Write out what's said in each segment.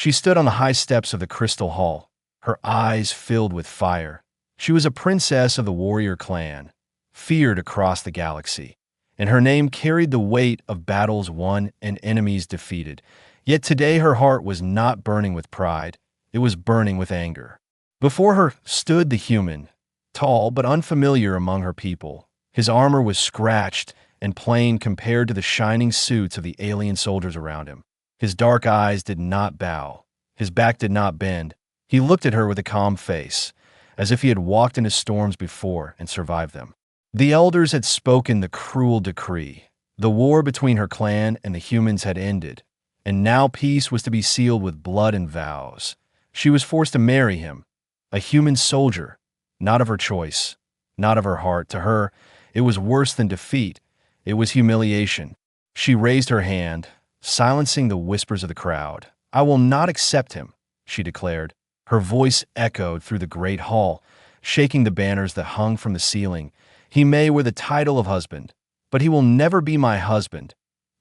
She stood on the high steps of the crystal hall, her eyes filled with fire. She was a princess of the warrior clan, feared across the galaxy, and her name carried the weight of battles won and enemies defeated. Yet today her heart was not burning with pride, it was burning with anger. Before her stood the human, tall but unfamiliar among her people. His armor was scratched and plain compared to the shining suits of the alien soldiers around him. His dark eyes did not bow. His back did not bend. He looked at her with a calm face, as if he had walked into storms before and survived them. The elders had spoken the cruel decree. The war between her clan and the humans had ended, and now peace was to be sealed with blood and vows. She was forced to marry him, a human soldier, not of her choice, not of her heart. To her, it was worse than defeat. It was humiliation. She raised her hand, silencing the whispers of the crowd. "I will not accept him," she declared. Her voice echoed through the great hall, shaking the banners that hung from the ceiling. "He may wear the title of husband, but he will never be my husband,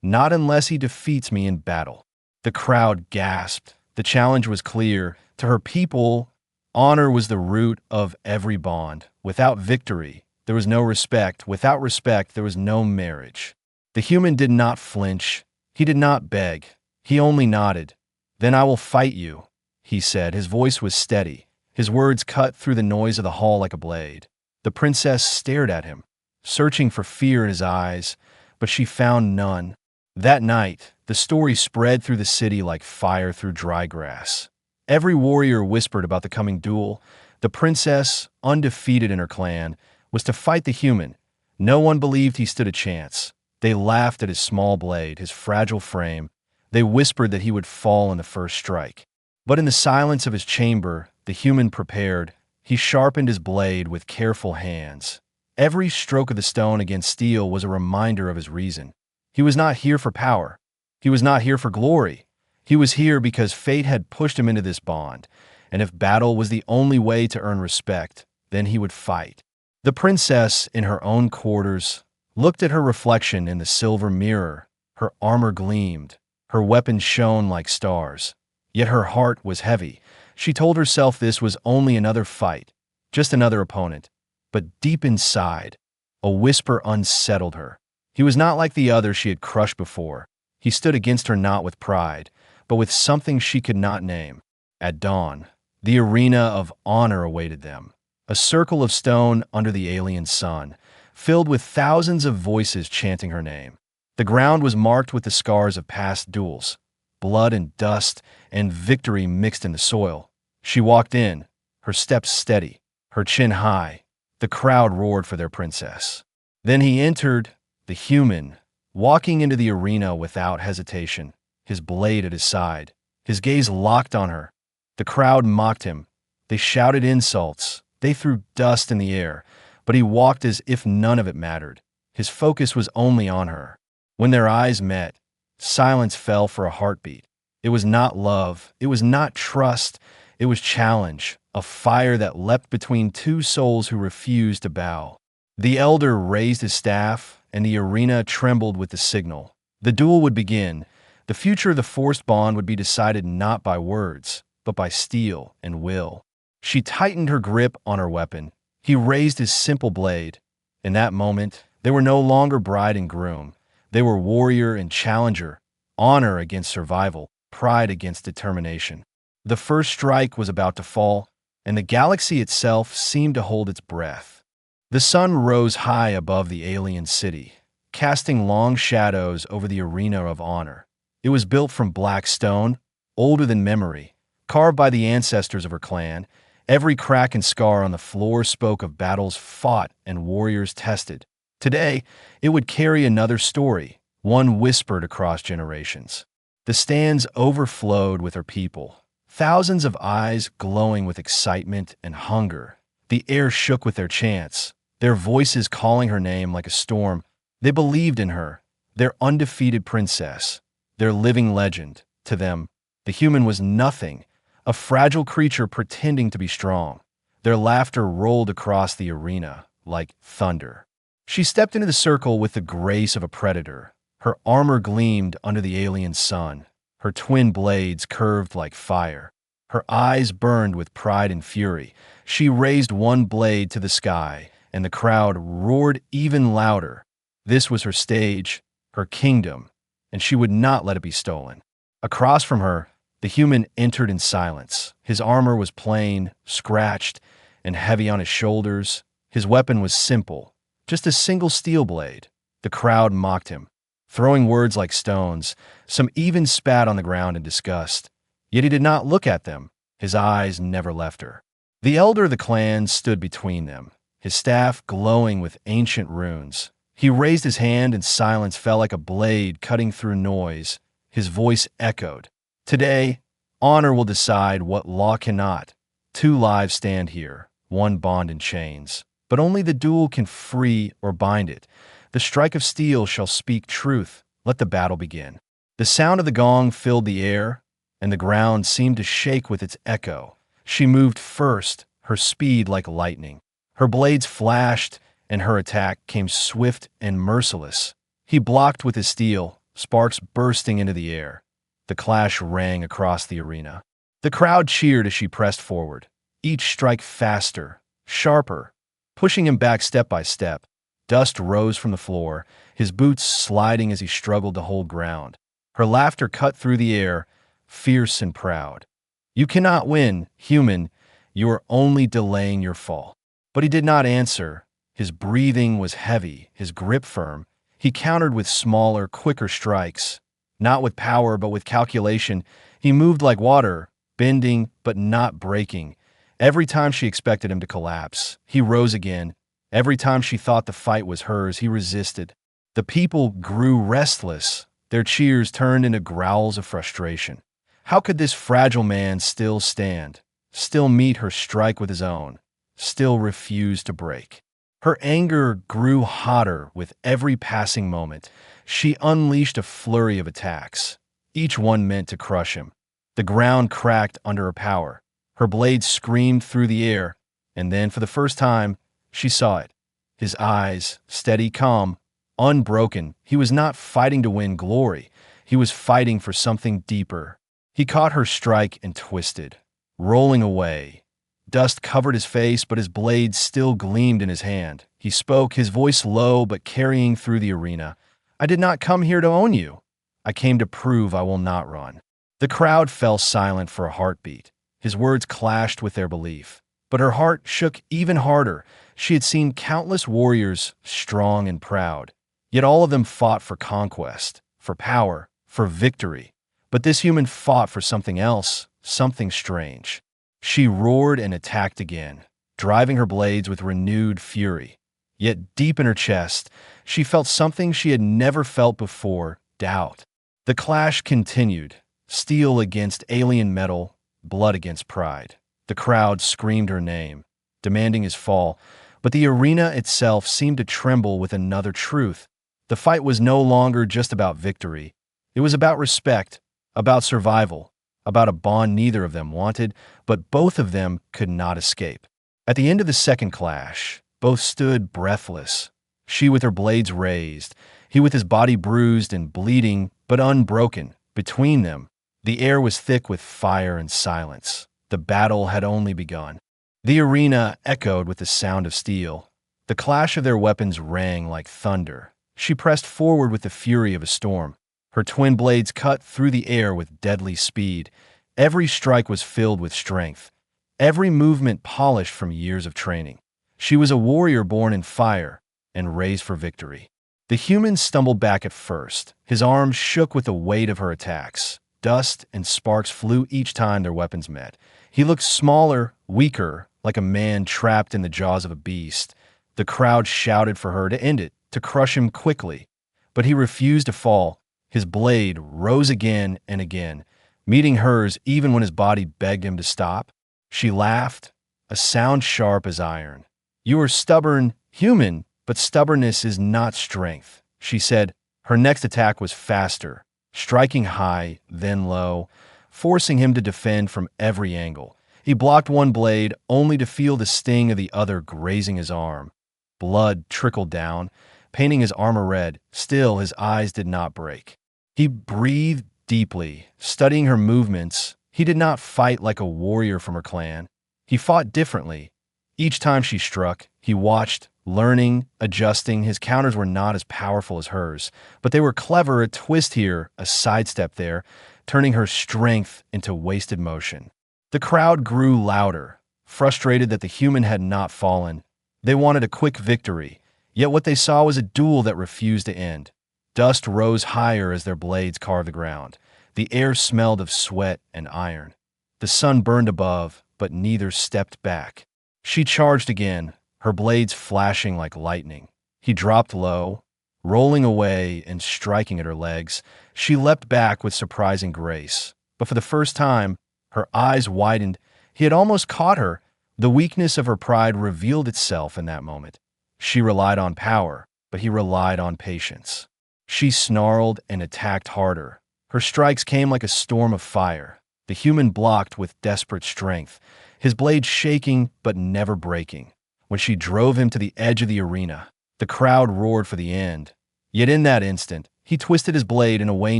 not unless he defeats me in battle." The crowd gasped. The challenge was clear. To her people, honor was the root of every bond. Without victory, there was no respect. Without respect, there was no marriage. The human did not flinch. He did not beg. He only nodded. "Then I will fight you," he said. His voice was steady. His words cut through the noise of the hall like a blade. The princess stared at him, searching for fear in his eyes, but she found none. That night, the story spread through the city like fire through dry grass. Every warrior whispered about the coming duel. The princess, undefeated in her clan, was to fight the human. No one believed he stood a chance. They laughed at his small blade, his fragile frame. They whispered that he would fall in the first strike. But in the silence of his chamber, the human prepared. He sharpened his blade with careful hands. Every stroke of the stone against steel was a reminder of his reason. He was not here for power. He was not here for glory. He was here because fate had pushed him into this bond, and if battle was the only way to earn respect, then he would fight. The princess, in her own quarters, looked at her reflection in the silver mirror. Her armor gleamed. Her weapons shone like stars. Yet her heart was heavy. She told herself this was only another fight, just another opponent. But deep inside, a whisper unsettled her. He was not like the others she had crushed before. He stood against her not with pride, but with something she could not name. At dawn, the arena of honor awaited them. A circle of stone under the alien sun, filled with thousands of voices chanting her name. The ground was marked with the scars of past duels, blood and dust and victory mixed in the soil. She walked in, her steps steady, her chin high. The crowd roared for their princess. Then he entered, the human, walking into the arena without hesitation, his blade at his side. His gaze locked on her. The crowd mocked him. They shouted insults. They threw dust in the air, but he walked as if none of it mattered. His focus was only on her. When their eyes met, silence fell for a heartbeat. It was not love. It was not trust. It was challenge, a fire that leapt between two souls who refused to bow. The elder raised his staff, and the arena trembled with the signal. The duel would begin. The future of the forced bond would be decided not by words, but by steel and will. She tightened her grip on her weapon. He raised his simple blade. In that moment, they were no longer bride and groom. They were warrior and challenger, honor against survival, pride against determination. The first strike was about to fall, and the galaxy itself seemed to hold its breath. The sun rose high above the alien city, casting long shadows over the arena of honor. It was built from black stone, older than memory, carved by the ancestors of her clan. Every crack and scar on the floor spoke of battles fought and warriors tested. Today, it would carry another story, one whispered across generations. The stands overflowed with her people, thousands of eyes glowing with excitement and hunger. The air shook with their chants, their voices calling her name like a storm. They believed in her, their undefeated princess, their living legend. To them, the human was nothing, a fragile creature pretending to be strong. Their laughter rolled across the arena like thunder. She stepped into the circle with the grace of a predator. Her armor gleamed under the alien sun. Her twin blades curved like fire. Her eyes burned with pride and fury. She raised one blade to the sky, and the crowd roared even louder. This was her stage, her kingdom, and she would not let it be stolen. Across from her, the human entered in silence. His armor was plain, scratched, and heavy on his shoulders. His weapon was simple, just a single steel blade. The crowd mocked him, throwing words like stones. Some even spat on the ground in disgust. Yet he did not look at them. His eyes never left her. The elder of the clan stood between them, his staff glowing with ancient runes. He raised his hand and silence fell like a blade cutting through noise. His voice echoed. Today, honor will decide what law cannot. Two lives stand here, one bond in chains. But only the duel can free or bind it. The strike of steel shall speak truth. Let the battle begin. The sound of the gong filled the air, and the ground seemed to shake with its echo. She moved first, her speed like lightning. Her blades flashed, and her attack came swift and merciless. He blocked with his steel, sparks bursting into the air. The clash rang across the arena. The crowd cheered as she pressed forward, each strike faster, sharper, pushing him back step by step. Dust rose from the floor, his boots sliding as he struggled to hold ground. Her laughter cut through the air, fierce and proud. You cannot win, human. You are only delaying your fall. But he did not answer. His breathing was heavy, his grip firm. He countered with smaller, quicker strikes. Not with power, but with calculation. He moved like water, bending but not breaking. Every time she expected him to collapse, he rose again. Every time she thought the fight was hers, he resisted. The people grew restless. Their cheers turned into growls of frustration. How could this fragile man still stand, still meet her strike with his own, still refuse to break? Her anger grew hotter with every passing moment. She unleashed a flurry of attacks, each one meant to crush him. The ground cracked under her power. Her blades screamed through the air, and then, for the first time, she saw it. His eyes, steady, calm, unbroken. He was not fighting to win glory. He was fighting for something deeper. He caught her strike and twisted, rolling away. Dust covered his face, but his blade still gleamed in his hand. He spoke, his voice low but carrying through the arena. I did not come here to own you. I came to prove I will not run. The crowd fell silent for a heartbeat. His words clashed with their belief. But her heart shook even harder. She had seen countless warriors, strong and proud. Yet all of them fought for conquest, for power, for victory. But this human fought for something else, something strange. She roared and attacked again, driving her blades with renewed fury. Yet deep in her chest, she felt something she had never felt before, doubt. The clash continued, steel against alien metal, blood against pride. The crowd screamed her name, demanding his fall, but the arena itself seemed to tremble with another truth. The fight was no longer just about victory. It was about respect, about survival, about a bond neither of them wanted, but both of them could not escape. At the end of the second clash, both stood breathless, she with her blades raised, he with his body bruised and bleeding, but unbroken. Between them, the air was thick with fire and silence. The battle had only begun. The arena echoed with the sound of steel. The clash of their weapons rang like thunder. She pressed forward with the fury of a storm. Her twin blades cut through the air with deadly speed. Every strike was filled with strength, every movement polished from years of training. She was a warrior born in fire and raised for victory. The human stumbled back at first. His arms shook with the weight of her attacks. Dust and sparks flew each time their weapons met. He looked smaller, weaker, like a man trapped in the jaws of a beast. The crowd shouted for her to end it, to crush him quickly. But he refused to fall. His blade rose again and again, meeting hers even when his body begged him to stop. She laughed, a sound sharp as iron. You are stubborn, human, but stubbornness is not strength, she said. Her next attack was faster, striking high, then low, forcing him to defend from every angle. He blocked one blade only to feel the sting of the other grazing his arm. Blood trickled down, painting his armor red. Still, his eyes did not break. He breathed deeply, studying her movements. He did not fight like a warrior from her clan. He fought differently. Each time she struck, he watched, learning, adjusting. His counters were not as powerful as hers, but they were clever, a twist here, a sidestep there, turning her strength into wasted motion. The crowd grew louder, frustrated that the human had not fallen. They wanted a quick victory, yet what they saw was a duel that refused to end. Dust rose higher as their blades carved the ground. The air smelled of sweat and iron. The sun burned above, but neither stepped back. She charged again, her blades flashing like lightning. He dropped low, rolling away and striking at her legs. She leapt back with surprising grace. But for the first time, her eyes widened. He had almost caught her. The weakness of her pride revealed itself in that moment. She relied on power, but he relied on patience. She snarled and attacked harder. Her strikes came like a storm of fire. The human blocked with desperate strength, his blade shaking but never breaking. When she drove him to the edge of the arena, the crowd roared for the end. Yet in that instant, he twisted his blade in a way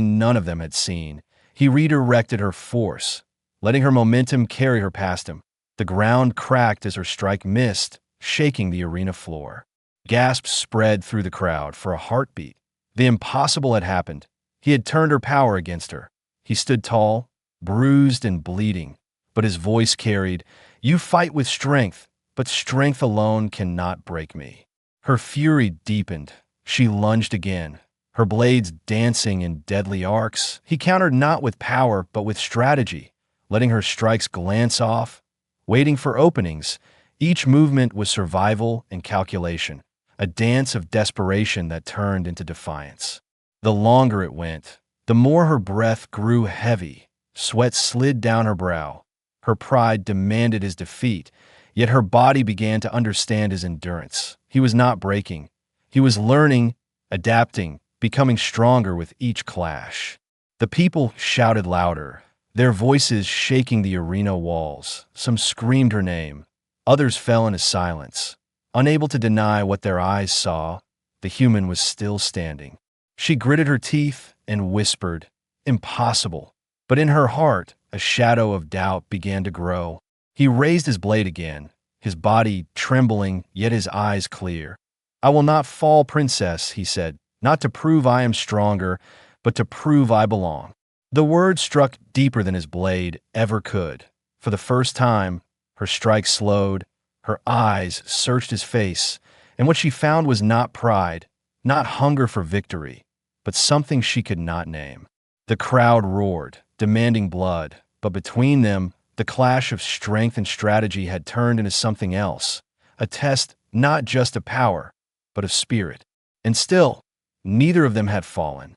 none of them had seen. He redirected her force, letting her momentum carry her past him. The ground cracked as her strike missed, shaking the arena floor. Gasps spread through the crowd for a heartbeat. The impossible had happened. He had turned her power against her. He stood tall, bruised and bleeding, but his voice carried, "You fight with strength, but strength alone cannot break me." Her fury deepened. She lunged again, her blades dancing in deadly arcs. He countered not with power, but with strategy, letting her strikes glance off, waiting for openings. Each movement was survival and calculation, a dance of desperation that turned into defiance. The longer it went, the more her breath grew heavy. Sweat slid down her brow. Her pride demanded his defeat, yet her body began to understand his endurance. He was not breaking. He was learning, adapting, becoming stronger with each clash. The people shouted louder, their voices shaking the arena walls. Some screamed her name. Others fell into silence. Unable to deny what their eyes saw, the human was still standing. She gritted her teeth and whispered, "Impossible." But in her heart, a shadow of doubt began to grow. He raised his blade again, his body trembling, yet his eyes clear. "I will not fall, princess," he said, "not to prove I am stronger, but to prove I belong." The word struck deeper than his blade ever could. For the first time, her strike slowed, her eyes searched his face, and what she found was not pride, not hunger for victory, but something she could not name. The crowd roared, demanding blood, but between them, the clash of strength and strategy had turned into something else, a test not just of power, but of spirit. And still, neither of them had fallen.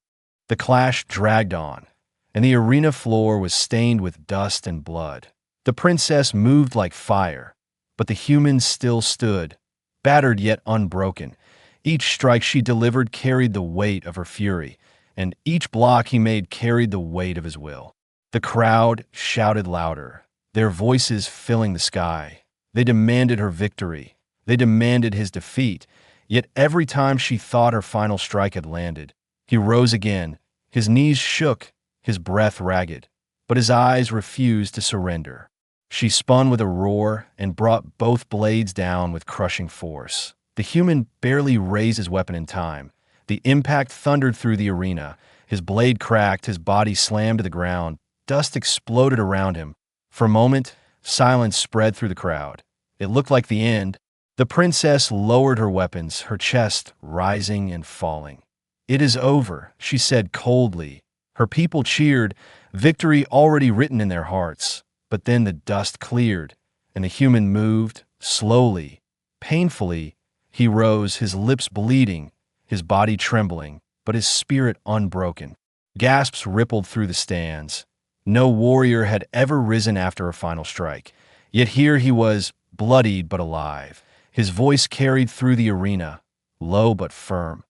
The clash dragged on, and the arena floor was stained with dust and blood. The princess moved like fire, but the human still stood, battered yet unbroken. Each strike she delivered carried the weight of her fury, and each block he made carried the weight of his will. The crowd shouted louder, their voices filling the sky. They demanded her victory. They demanded his defeat. Yet every time she thought her final strike had landed, he rose again. His knees shook, his breath ragged, but his eyes refused to surrender. She spun with a roar and brought both blades down with crushing force. The human barely raised his weapon in time. The impact thundered through the arena. His blade cracked, his body slammed to the ground. Dust exploded around him. For a moment, silence spread through the crowd. It looked like the end. The princess lowered her weapons, her chest rising and falling. "It is over," she said coldly. Her people cheered, victory already written in their hearts. But then the dust cleared, and the human moved, slowly, painfully. He rose, his lips bleeding, his body trembling, but his spirit unbroken. Gasps rippled through the stands. No warrior had ever risen after a final strike. Yet here he was, bloodied but alive. His voice carried through the arena, low but firm.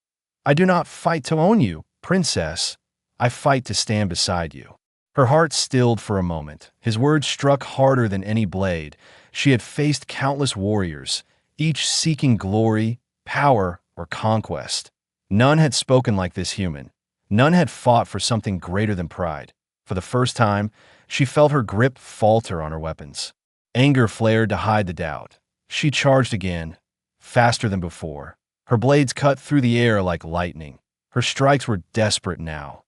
"I do not fight to own you, princess. I fight to stand beside you." Her heart stilled for a moment. His words struck harder than any blade. She had faced countless warriors, each seeking glory, power, or conquest. None had spoken like this human. None had fought for something greater than pride. For the first time, she felt her grip falter on her weapons. Anger flared to hide the doubt. She charged again, faster than before. Her blades cut through the air like lightning. Her strikes were desperate now.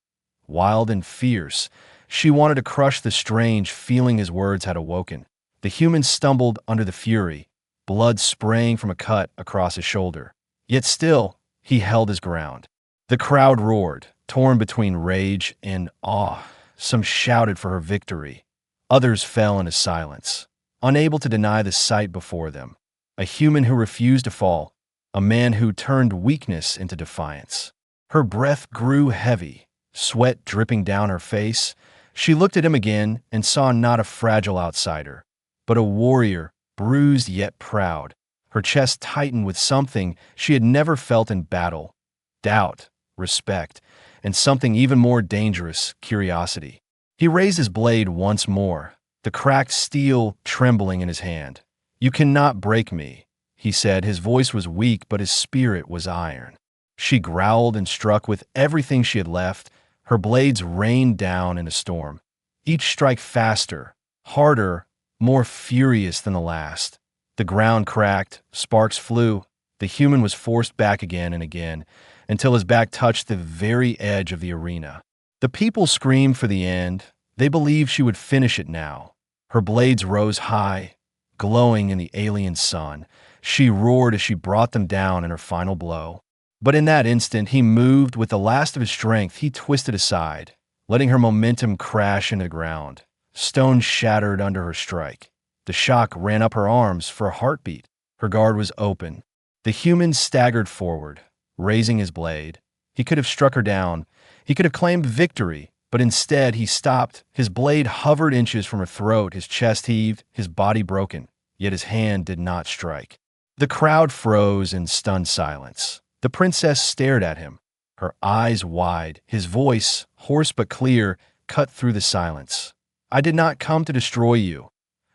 Wild and fierce, she wanted to crush the strange feeling his words had awoken. The human stumbled under the fury, blood spraying from a cut across his shoulder. Yet still, he held his ground. The crowd roared, torn between rage and awe. Some shouted for her victory. Others fell into silence, unable to deny the sight before them. A human who refused to fall, a man who turned weakness into defiance. Her breath grew heavy, sweat dripping down her face. She looked at him again and saw not a fragile outsider, but a warrior, bruised yet proud. Her chest tightened with something she had never felt in battle: doubt, respect, and something even more dangerous, curiosity. He raised his blade once more, the cracked steel trembling in his hand. "You cannot break me," he said. His voice was weak, but his spirit was iron. She growled and struck with everything she had left. Her blades rained down in a storm, each strike faster, harder, more furious than the last. The ground cracked, sparks flew. The human was forced back again and again, until his back touched the very edge of the arena. The people screamed for the end. They believed she would finish it now. Her blades rose high, glowing in the alien sun. She roared as she brought them down in her final blow. But in that instant, he moved. With the last of his strength, he twisted aside, letting her momentum crash into the ground. Stone shattered under her strike. The shock ran up her arms for a heartbeat. Her guard was open. The human staggered forward, raising his blade. He could have struck her down. He could have claimed victory, but instead he stopped. His blade hovered inches from her throat, his chest heaved, his body broken, yet his hand did not strike. The crowd froze in stunned silence. The princess stared at him, her eyes wide. His voice, hoarse but clear, cut through the silence. "I did not come to destroy you.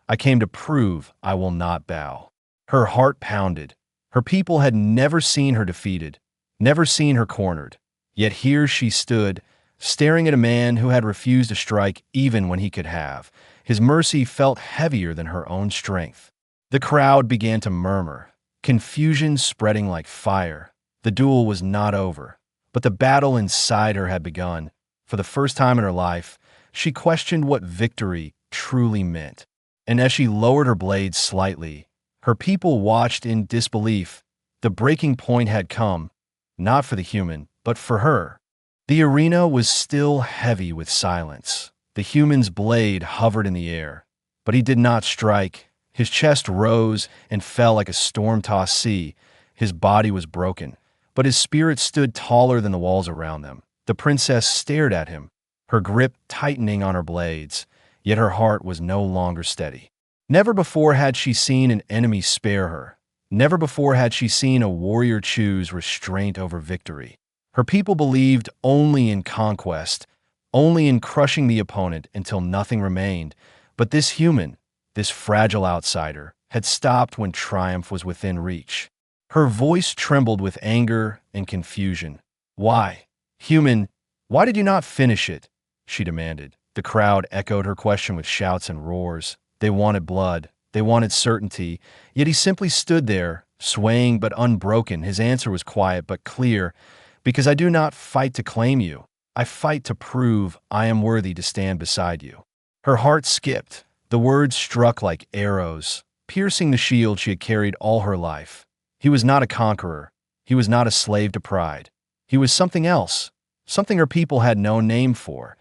I came to prove I will not bow." Her heart pounded. Her people had never seen her defeated, never seen her cornered. Yet here she stood, staring at a man who had refused to strike even when he could have. His mercy felt heavier than her own strength. The crowd began to murmur, confusion spreading like fire. The duel was not over, but the battle inside her had begun. For the first time in her life, she questioned what victory truly meant. And as she lowered her blade slightly, her people watched in disbelief. The breaking point had come, not for the human, but for her. The arena was still heavy with silence. The human's blade hovered in the air, but he did not strike. His chest rose and fell like a storm-tossed sea. His body was broken, but his spirit stood taller than the walls around them. The princess stared at him, her grip tightening on her blades, yet her heart was no longer steady. Never before had she seen an enemy spare her. Never before had she seen a warrior choose restraint over victory. Her people believed only in conquest, only in crushing the opponent until nothing remained. But this human, this fragile outsider, had stopped when triumph was within reach. Her voice trembled with anger and confusion. "Why, human, why did you not finish it?" she demanded. The crowd echoed her question with shouts and roars. They wanted blood. They wanted certainty. Yet he simply stood there, swaying but unbroken. His answer was quiet but clear. "Because I do not fight to claim you. I fight to prove I am worthy to stand beside you." Her heart skipped. The words struck like arrows, piercing the shield she had carried all her life. He was not a conqueror. He was not a slave to pride. He was something else, something her people had no name for,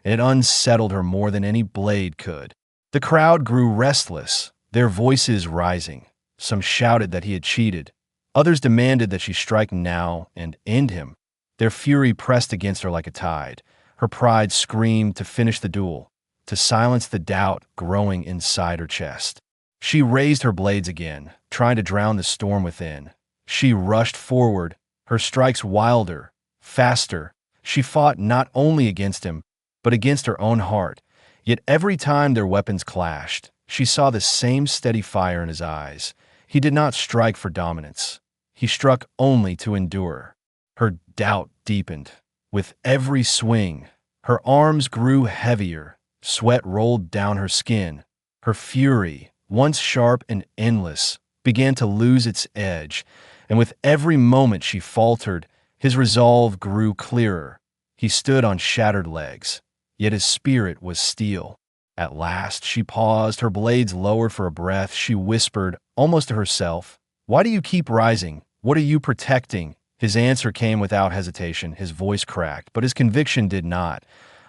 and it unsettled her more than any blade could. The crowd grew restless, their voices rising. Some shouted that he had cheated. Others demanded that she strike now and end him. Their fury pressed against her like a tide. Her pride screamed to finish the duel, to silence the doubt growing inside her chest. She raised her blades again, trying to drown the storm within. She rushed forward, her strikes wilder, faster. She fought not only against him, but against her own heart. Yet every time their weapons clashed, she saw the same steady fire in his eyes. He did not strike for dominance. He struck only to endure. Her doubt deepened. With every swing, her arms grew heavier, sweat rolled down her skin. Her fury, once sharp and endless, began to lose its edge, and with every moment she faltered, his resolve grew clearer. He stood on shattered legs, yet his spirit was steel. At last she paused, her blades lowered for a breath. She whispered, almost to herself, "Why do you keep rising? What are you protecting?" His answer came without hesitation. His voice cracked, but his conviction did not.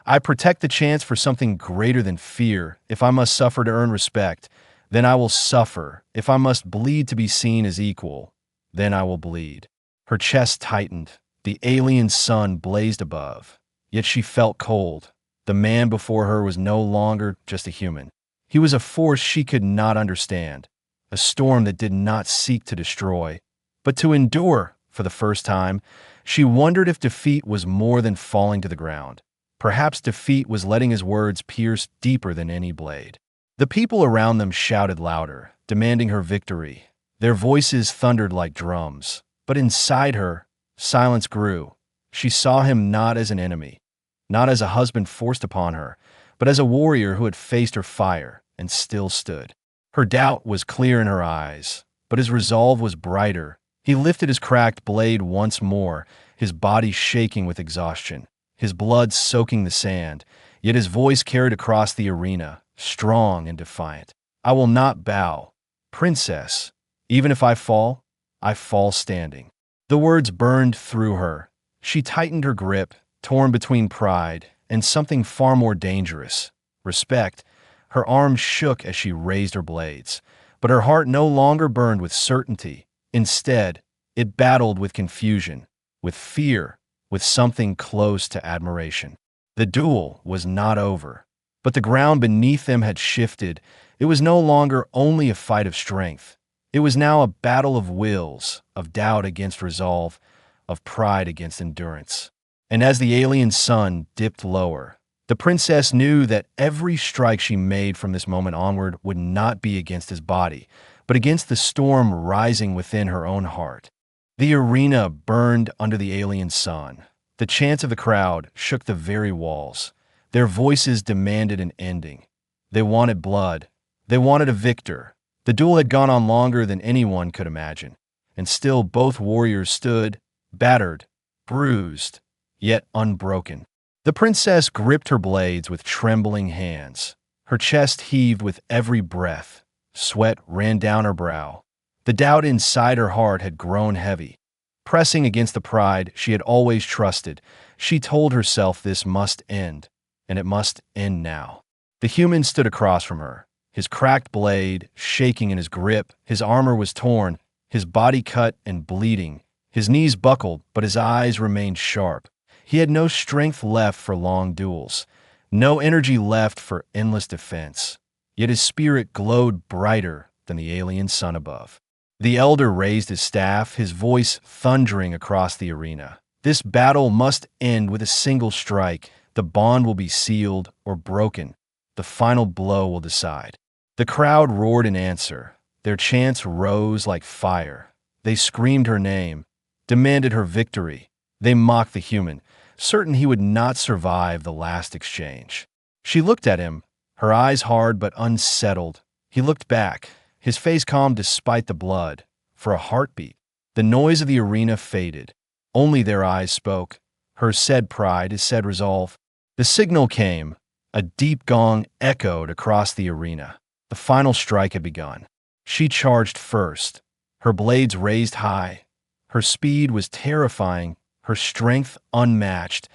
"I protect the chance for something greater than fear. If I must suffer to earn respect, then I will suffer. If I must bleed to be seen as equal, then I will bleed." Her chest tightened. The alien sun blazed above, yet she felt cold. The man before her was no longer just a human. He was a force she could not understand, a storm that did not seek to destroy, but to endure. For the first time, she wondered if defeat was more than falling to the ground. Perhaps defeat was letting his words pierce deeper than any blade. The people around them shouted louder, demanding her victory. Their voices thundered like drums. But inside her, silence grew. She saw him not as an enemy, not as a husband forced upon her, but as a warrior who had faced her fire and still stood. Her doubt was clear in her eyes, but his resolve was brighter. He lifted his cracked blade once more, his body shaking with exhaustion, his blood soaking the sand, yet his voice carried across the arena, strong and defiant. "I will not bow, princess. Even if I fall standing." The words burned through her. She tightened her grip, torn between pride and something far more dangerous, respect. Her arms shook as she raised her blades, but her heart no longer burned with certainty. Instead, it battled with confusion, with fear, with something close to admiration. The duel was not over, but the ground beneath them had shifted. It was no longer only a fight of strength. It was now a battle of wills, of doubt against resolve, of pride against endurance. And as the alien sun dipped lower, the princess knew that every strike she made from this moment onward would not be against his body, but against the storm rising within her own heart. The arena burned under the alien sun. The chants of the crowd shook the very walls. Their voices demanded an ending. They wanted blood. They wanted a victor. The duel had gone on longer than anyone could imagine, and still both warriors stood, battered, bruised, yet unbroken. The princess gripped her blades with trembling hands. Her chest heaved with every breath. Sweat ran down her brow. The doubt inside her heart had grown heavy. Pressing against the pride she had always trusted, she told herself this must end, and it must end now. The human stood across from her, his cracked blade shaking in his grip. His armor was torn, his body cut and bleeding. His knees buckled, but his eyes remained sharp. He had no strength left for long duels, no energy left for endless defense. Yet his spirit glowed brighter than the alien sun above. The elder raised his staff, his voice thundering across the arena. This battle must end with a single strike. The bond will be sealed or broken. The final blow will decide. The crowd roared in answer. Their chants rose like fire. They screamed her name, demanded her victory. They mocked the human, certain he would not survive the last exchange. She looked at him, her eyes hard but unsettled. He looked back, his face calm despite the blood. For a heartbeat, the noise of the arena faded. Only their eyes spoke. Hers said pride, his said resolve. The signal came. A deep gong echoed across the arena. The final strike had begun. She charged first, her blades raised high. Her speed was terrifying, her strength unmatched.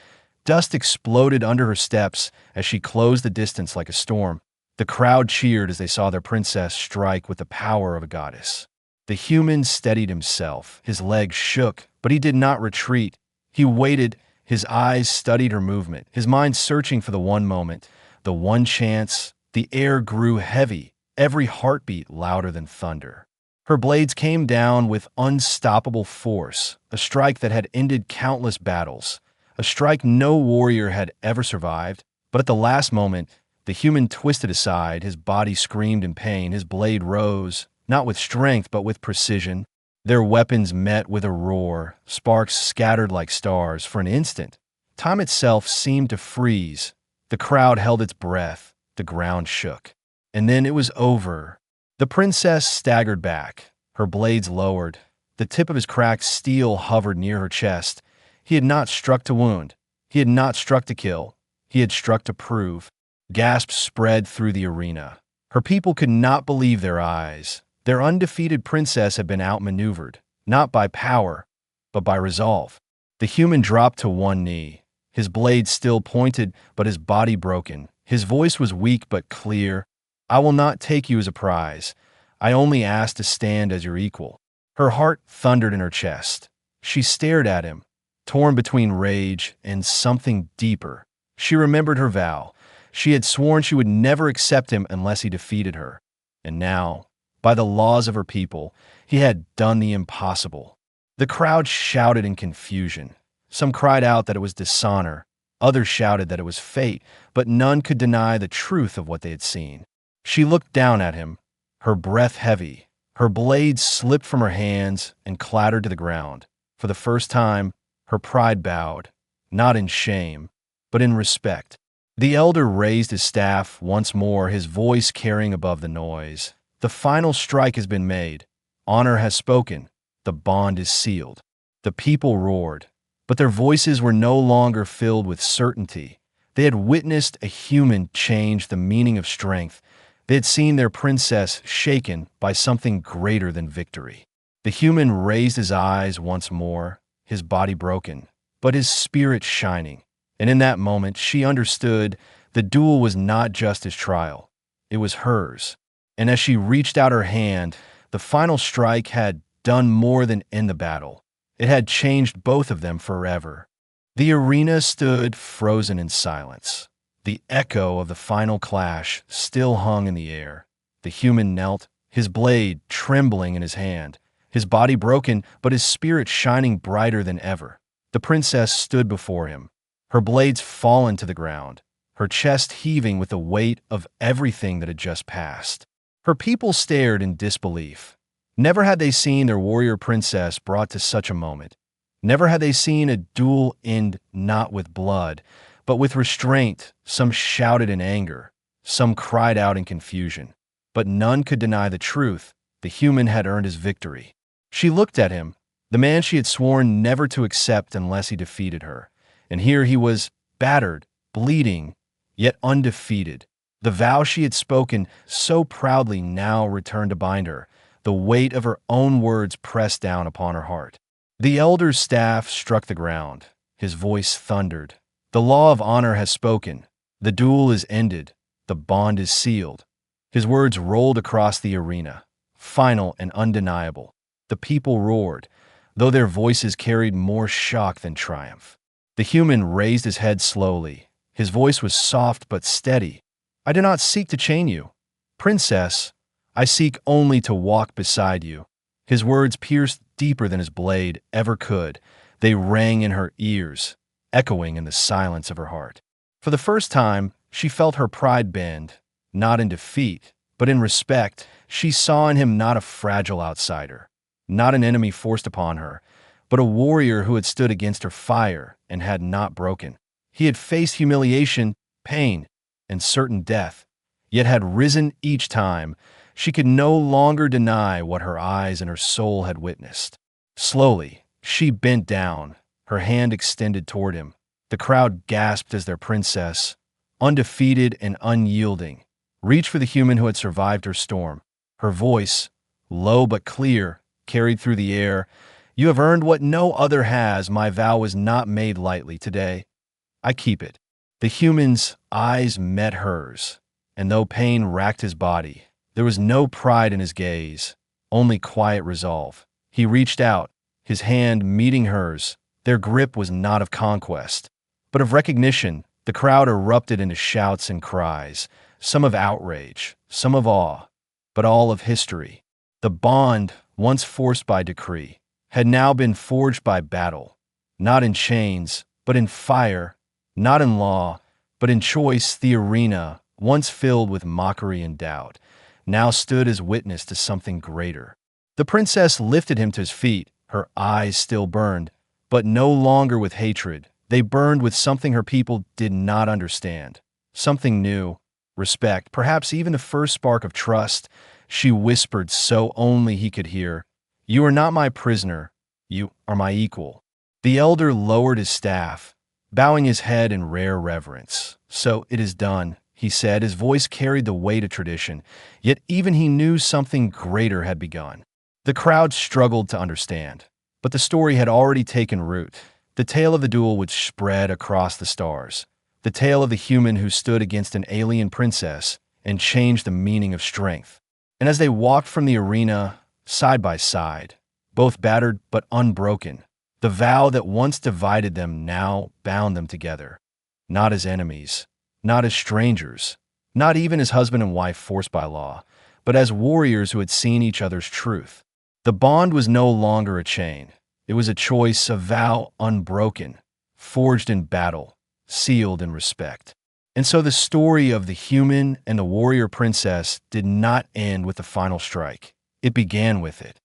Dust exploded under her steps as she closed the distance like a storm. The crowd cheered as they saw their princess strike with the power of a goddess. The human steadied himself. His legs shook, but he did not retreat. He waited, his eyes studied her movement, his mind searching for the one moment, the one chance. The air grew heavy, every heartbeat louder than thunder. Her blades came down with unstoppable force, a strike that had ended countless battles, a strike no warrior had ever survived. But at the last moment, the human twisted aside, his body screamed in pain, his blade rose, not with strength but with precision. Their weapons met with a roar, sparks scattered like stars. For an instant, Time itself seemed to freeze. The crowd held its breath. The ground shook. And then it was over. The princess staggered back, her blades lowered. The tip of his cracked steel hovered near her chest. He had not struck to wound. He had not struck to kill. He had struck to prove. Gasps spread through the arena. Her people could not believe their eyes. Their undefeated princess had been outmaneuvered, not by power, but by resolve. The human dropped to one knee, his blade still pointed, but his body broken. His voice was weak but clear. "I will not take you as a prize. I only ask to stand as your equal." Her heart thundered in her chest. She stared at him, torn between rage and something deeper. She remembered her vow. She had sworn she would never accept him unless he defeated her. And now, by the laws of her people, he had done the impossible. The crowd shouted in confusion. Some cried out that it was dishonor. Others shouted that it was fate, but none could deny the truth of what they had seen. She looked down at him, her breath heavy. Her blade slipped from her hands and clattered to the ground. For the first time, her pride bowed, not in shame, but in respect. The elder raised his staff once more, his voice carrying above the noise. "The final strike has been made. Honor has spoken. The bond is sealed." The people roared, but their voices were no longer filled with certainty. They had witnessed a human change the meaning of strength. They had seen their princess shaken by something greater than victory. The human raised his eyes once more, his body broken, but his spirit shining. And in that moment, she understood the duel was not just his trial. It was hers. And as she reached out her hand, the final strike had done more than end the battle. It had changed both of them forever. The arena stood frozen in silence. The echo of the final clash still hung in the air. The human knelt, his blade trembling in his hand, his body broken, but his spirit shining brighter than ever. The princess stood before him, her blades fallen to the ground, her chest heaving with the weight of everything that had just passed. Her people stared in disbelief. Never had they seen their warrior princess brought to such a moment. Never had they seen a duel end not with blood, but with restraint. Some shouted in anger, some cried out in confusion. But none could deny the truth. The human had earned his victory. She looked at him, the man she had sworn never to accept unless he defeated her. And here he was, battered, bleeding, yet undefeated. The vow she had spoken so proudly now returned to bind her. The weight of her own words pressed down upon her heart. The elder's staff struck the ground. His voice thundered. "The law of honor has spoken. The duel is ended. The bond is sealed." His words rolled across the arena, final and undeniable. The people roared, though their voices carried more shock than triumph. The human raised his head slowly. His voice was soft but steady. "I do not seek to chain you, Princess. I seek only to walk beside you." His words pierced deeper than his blade ever could. They rang in her ears, echoing in the silence of her heart. For the first time, she felt her pride bend, not in defeat, but in respect. She saw in him not a fragile outsider, not an enemy forced upon her, but a warrior who had stood against her fire and had not broken. He had faced humiliation, pain, and certain death, yet had risen each time. She could no longer deny what her eyes and her soul had witnessed. Slowly, she bent down, her hand extended toward him. The crowd gasped as their princess, undefeated and unyielding, reached for the human who had survived her storm. Her voice, low but clear, carried through the air. "You have earned what no other has. My vow was not made lightly today. I keep it." The human's eyes met hers, and though pain racked his body, there was no pride in his gaze, only quiet resolve. He reached out, his hand meeting hers. Their grip was not of conquest, but of recognition. The crowd erupted into shouts and cries, some of outrage, some of awe, but all of history. The bond, once forced by decree, had now been forged by battle, not in chains, but in fire, not in law, but in choice. The arena, once filled with mockery and doubt, now stood as witness to something greater. The princess lifted him to his feet, her eyes still burned, but no longer with hatred, They burned with something her people did not understand. Something new, respect, perhaps even the first spark of trust. She whispered so only he could hear, "You are not my prisoner. You are my equal." The elder lowered his staff, bowing his head in rare reverence. "So it is done," he said. His voice carried the weight of tradition, yet even he knew something greater had begun. The crowd struggled to understand, but the story had already taken root. The tale of the duel would spread across the stars. The tale of the human who stood against an alien princess and changed the meaning of strength. And as they walked from the arena, side by side, both battered but unbroken, the vow that once divided them now bound them together. Not as enemies, not as strangers, not even as husband and wife forced by law, but as warriors who had seen each other's truth. The bond was no longer a chain. It was a choice, a vow unbroken, forged in battle, sealed in respect. And so the story of the human and the warrior princess did not end with the final strike. It began with it.